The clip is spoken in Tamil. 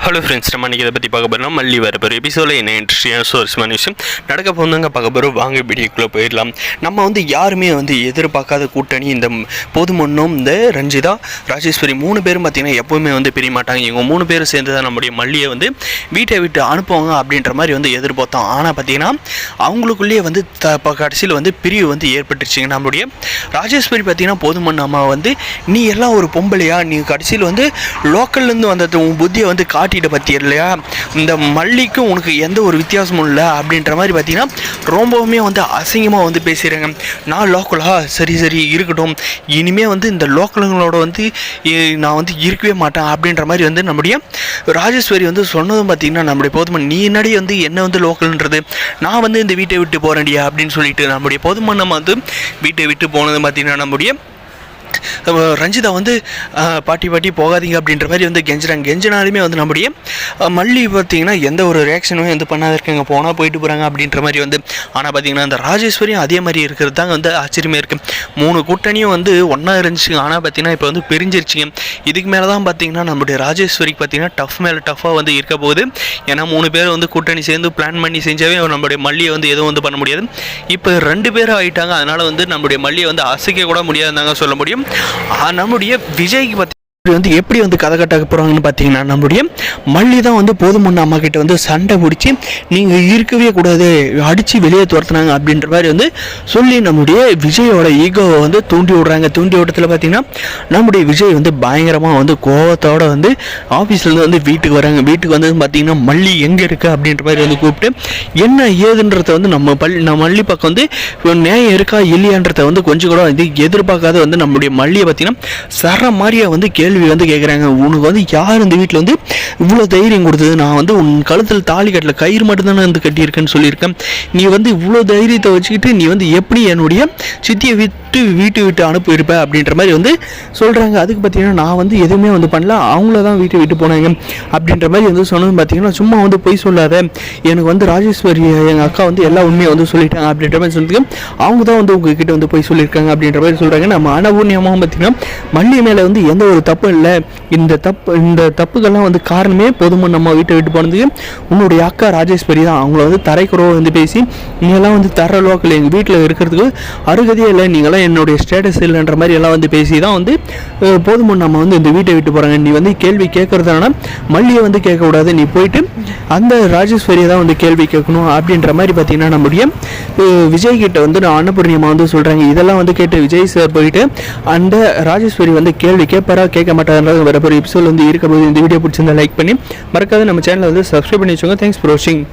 ஹலோ ஃப்ரெண்ட்ஸ், நம்ம இன்றைக்கி இதை பற்றி பார்க்க போகிறோம். மல்லி வரப்போகிற எபிசோடில் என்ன இன்ட்ரெஸ்டிங்கான சுவாரஸ்யமான விஷயம் நடக்க போகிறவங்க பார்க்க போகிறோம். வாங்க வீடியோக்குள்ளே போயிடலாம். நம்ம யாருமே எதிர்பார்க்காத கூட்டணி இந்த போதுமன்னும் இந்த ரஞ்சிதா ராஜேஸ்வரி 3 பேரும் பார்த்திங்கன்னா எப்போவுமே பிரிய மாட்டாங்க. இவங்க 3 பேரும் சேர்ந்து தான் நம்முடைய மல்லியை வீட்டை விட்டு அனுப்புவாங்க அப்படின்ற மாதிரி எதிர்பார்த்தோம். ஆனால் பார்த்திங்கன்னா அவங்களுக்குள்ளேயே கடைசியில் பிரிவு ஏற்பட்டுருச்சுங்க. நம்மளுடைய ராஜேஸ்வரி பார்த்திங்கன்னா போதுமன் அம்மா நீ எல்லாம் ஒரு பொம்பளையா, நீ கடைசியில் லோக்கல்லேருந்து வந்தது உன் புத்தியை காட்டிட்டு பற்றி இல்லையா, இந்த மல்லிக்கும் உனக்கு எந்த ஒரு வித்தியாசமும் இல்லை அப்படின்ற மாதிரி பார்த்தீங்கன்னா ரொம்பவுமே அசிங்கமாக பேசுகிறாங்க. நான் லோக்கலா, சரி சரி இருக்கட்டும், இனிமேல் இந்த லோக்கலுங்களோட நான் இருக்கவே மாட்டேன் அப்படின்ற மாதிரி நம்முடைய ராஜேஸ்வரி சொன்னதும் பார்த்திங்கன்னா நம்முடைய போதுமன் நீ என்னடி என்ன லோக்கல்ன்றது, நான் இந்த வீட்டை விட்டு போகிறேன்டியா அப்படின்னு சொல்லிட்டு நம்முடைய போதுமன் நம்ம வீட்டை விட்டு போனது பார்த்திங்கன்னா நம்முடைய ரஞ்சிதா பாட்டி போகாதீங்க அப்படின்ற மாதிரி கெஞ்சினாலுமே நம்முடைய மல்லி பார்த்திங்கன்னா எந்த ஒரு ரியாக்ஷனுமே பண்ணாத இருக்காங்க, போனால் போயிட்டு போகிறாங்க அப்படின்ற மாதிரி ஆனால் பார்த்திங்கன்னா அந்த ராஜேஸ்வரியும் அதே மாதிரி இருக்கிறது தாங்க ஆச்சரியமே இருக்குது. 3 கூட்டணியும் ஒன்றா இருந்துச்சுங்க. ஆனால் பார்த்திங்கன்னா இப்போ பிரிஞ்சிருச்சுங்க. இதுக்கு மேலே தான் பார்த்திங்கன்னா நம்முடைய ராஜேஸ்வரிக்கு பார்த்திங்கன்னா டஃப் மேலே டஃப்பாக இருக்க போகுது. ஏன்னா 3 பேர் கூட்டணி சேர்ந்து பிளான் பண்ணி செஞ்சாவே நம்மளுடைய மல்லியை எதுவும் பண்ண முடியாது. இப்போ 2 பேரும் ஆகிட்டாங்க. அதனால் நம்முடைய மல்லியை அசைக்க கூட முடியாதுதாங்க சொல்ல முடியும். நம்முடைய விஜய்க்கு பற்றி எப்படி கதை கட்ட போகிறாங்கன்னு பார்த்தீங்கன்னா நம்மளுடைய மல்லி தான் போதுமன் அம்மா கிட்ட சண்டை பிடிச்சி நீங்கள் இருக்கவே கூடாது, அடித்து வெளியே துரத்துனாங்க அப்படின்ற மாதிரி சொல்லி நம்முடைய விஜயோட ஈகோவை தூண்டி விடுறாங்க. தூண்டி விடத்தில் பார்த்தீங்கன்னா நம்முடைய விஜய் பயங்கரமாக கோவத்தோடு ஆஃபீஸ்லேருந்து வீட்டுக்கு வராங்க. வீட்டுக்கு பார்த்தீங்கன்னா மல்லி எங்கே இருக்குது அப்படின்ற மாதிரி கூப்பிட்டு என்ன ஏதுன்றத நம்ம மல்லி பக்கம் நியாயம் இருக்கா இல்லையான்றத கொஞ்சம் கூட எதிர்பார்க்காத நம்முடைய மல்லியை பார்த்தீங்கன்னா சர மாதிரியாக கேள்வி கேட்குறாங்க. உனக்கு யார் இந்த வீட்டில் இவ்வளோ தைரியம் கொடுத்தது, நான் உன் கழுத்தில் தாலி கட்டல, கயிறு மட்டும்தானே கட்டியிருக்கேன்னு சொல்லியிருக்கேன், நீ இவ்வளோ தைரியத்தை வச்சுக்கிட்டு நீ எப்படி என்னுடைய சித்தியை வீட்டை விட்டு அனுப்பியிருப்ப அப்படின்ற மாதிரி சொல்கிறாங்க. அதுக்கு பார்த்தீங்கன்னா நான் எதுவுமே பண்ணல, அவங்கள தான் வீட்டை விட்டு போனாங்க அப்படின்ற மாதிரி சொன்னது பார்த்தீங்கன்னா சும்மா போய் சொல்லாத, எனக்கு ராஜேஸ்வரி எங்கள் அக்கா எல்லா உண்மையை சொல்லிட்டாங்க அப்படின்ற மாதிரி சொல்லிட்டு அவங்க தான் உங்ககிட்ட போய் சொல்லியிருக்காங்க அப்படின்ற மாதிரி சொல்கிறாங்க. நம்ம அனபூர்ணியமாக பார்த்தீங்கன்னா மல்லி மேலே எந்த ஒரு தப்பு இல்லை, இந்த தப்புக்கெல்லாம் காரணமே போதுமன் நம்ம வீட்டை விட்டு போனதுக்கு உன்னுடைய அக்கா ராஜேஸ்வரி தான், அவங்கள தரைக்குறவ பேசி நீங்கள்லாம் தர லோக்கல் எங்கள் வீட்டில் இருக்கிறதுக்கு அருகதையே இல்லை, நீங்களாம் என்னுடைய ஸ்டேட்டஸ் இல்லைன்ற மாதிரி எல்லாம் பேசி தான் போதுமன் நம்ம இந்த வீட்டை விட்டு போகிறாங்க. நீ கேள்வி கேட்குறதுனா மல்லியை கேட்கக்கூடாது, நீ போயிட்டு அந்த ராஜேஸ்வரியை தான் கேள்வி கேட்கணும் அப்படின்ற மாதிரி பார்த்தீங்கன்னா நம்முடைய விஜய் கிட்ட நான் அன்னபூர்ணியமாக சொல்கிறாங்க. இதெல்லாம் கேட்டு விஜய் சார் போயிட்டு அந்த ராஜேஸ்வரி கேள்வி கேட்பாரா கேட்க மாட்டாருன்றது வரப்போகிற எபிசோட் இருக்க போது இந்த வீடியோ பிடிச்சிருந்தா லைக் பண்ணி மறக்காத நம்ம சேனலை சப்ஸ்கிரைப் பண்ணி வச்சுக்கோங்க. தேங்க்ஸ் ஃபார் வாட்சிங்.